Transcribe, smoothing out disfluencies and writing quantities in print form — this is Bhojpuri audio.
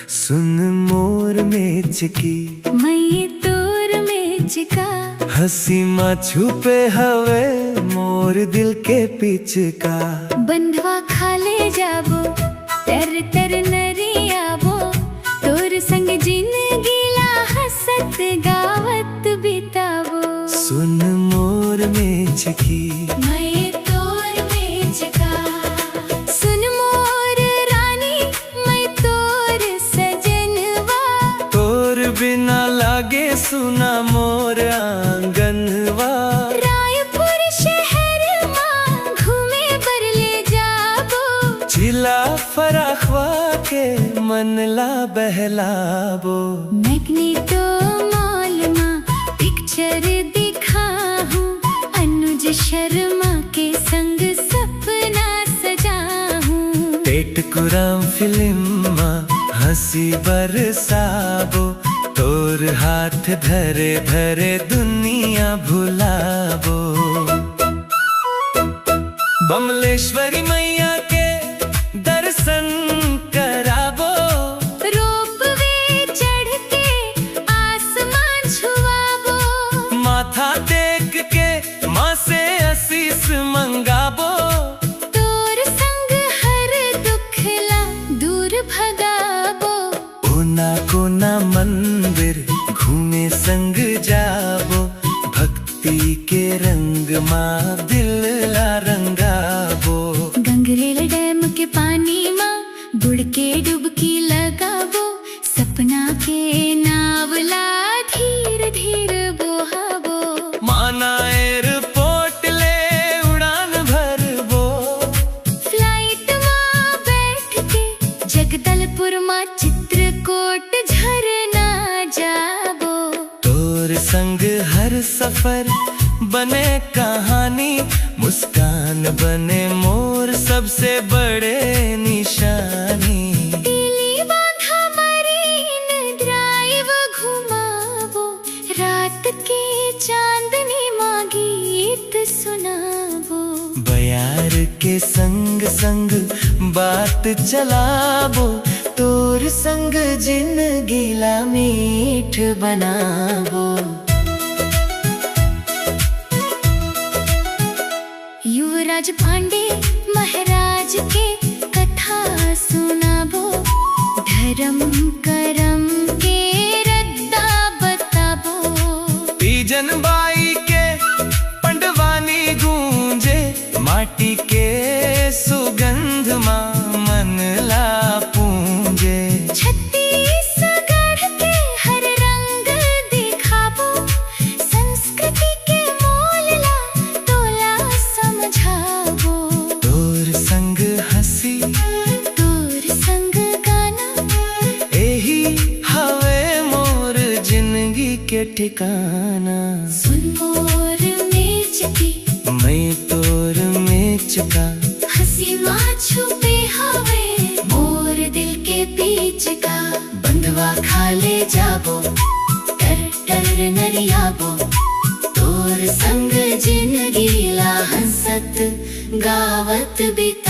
सुन मोर मेचकी मैं तोर मेचका, हसी मा छुपे हवे मोर दिल के पिचका। बंधवा खाले जाबो तर तर नरी आबो, तोर संग जिंदगी ला हसत गावत बिताबो। सुन मोर मेचकी मैं तोर मेचका, सुन मोर रानी मैं तोर सजनवा। तोर बिना लागे सुना मोर आंगनवा। रायपुर शहर मां घूमे बर ले जाबो, जिला फराखवा के मनला बहलाबो। मैग्नेटो मॉल मां पिक्चर दिखा हूँ, अनुज शर्मा के संग सपना सजा हूँ। टेटकुराम फिल्म मा हंसी बरसाबो, तोर हाथ धरे धरे दुनिया भुलाबो। बमलेश्वरी मैया के दर्शन कराबो, रोपवे चढ़ के आसमान छुआबो। माथा टेक के माँ से आशीष मंगाबो। तोर संग हर दुख ला दूर भगाबो, कोना कोना मंदिर घूमे संग जाबो। भक्ति के रंग माँ दिल ला रंगाबो। गंगरेल डैम के पानी मां बुड़ के डुबकी लगाबो। सपना के नावला धीर धीर बोहाबो। माना एयरपोर्ट ले उड़ान भरबो। फ्लाइट मां बैठ के जगदलपुर मां चित्रकूट झरना जाबो। तोर संग हर सफर बने कहानी, मुस्कान बने मोर सबसे बड़े निशानी। दिल्ली बांधा मरीन ड्राइव घुमाबो, रात के चांदनी मां गीत सुनाबो। बयार के संग संग बात चलाबो, तोर संग जिंदगी ला मीठ बनाबो। युवराज पांडे महाराज के कथा सुनाबो। धर्म करम के रद्दा बताबो। तीजन बाई के पंडवानी गूंजे, माटी के सुगंध माँ मन ला पूंजे। छत्तीसगढ़ के हर रंग दिखाबो, संस्कृति के मोल ला तोला समझाबो। तोर संग हंसी तोर संग गाना, एही हवे मोर जिंदगी के ठिकाना। सुन मोर मेचकी मैं तोर मेचका, हंसी माँ छुपे हवे मोर दिल के बीच का। बंधवा खाले जाबो टर टर नरियाबो, तोर संग जिंदगी ला हंसत गावत बिता।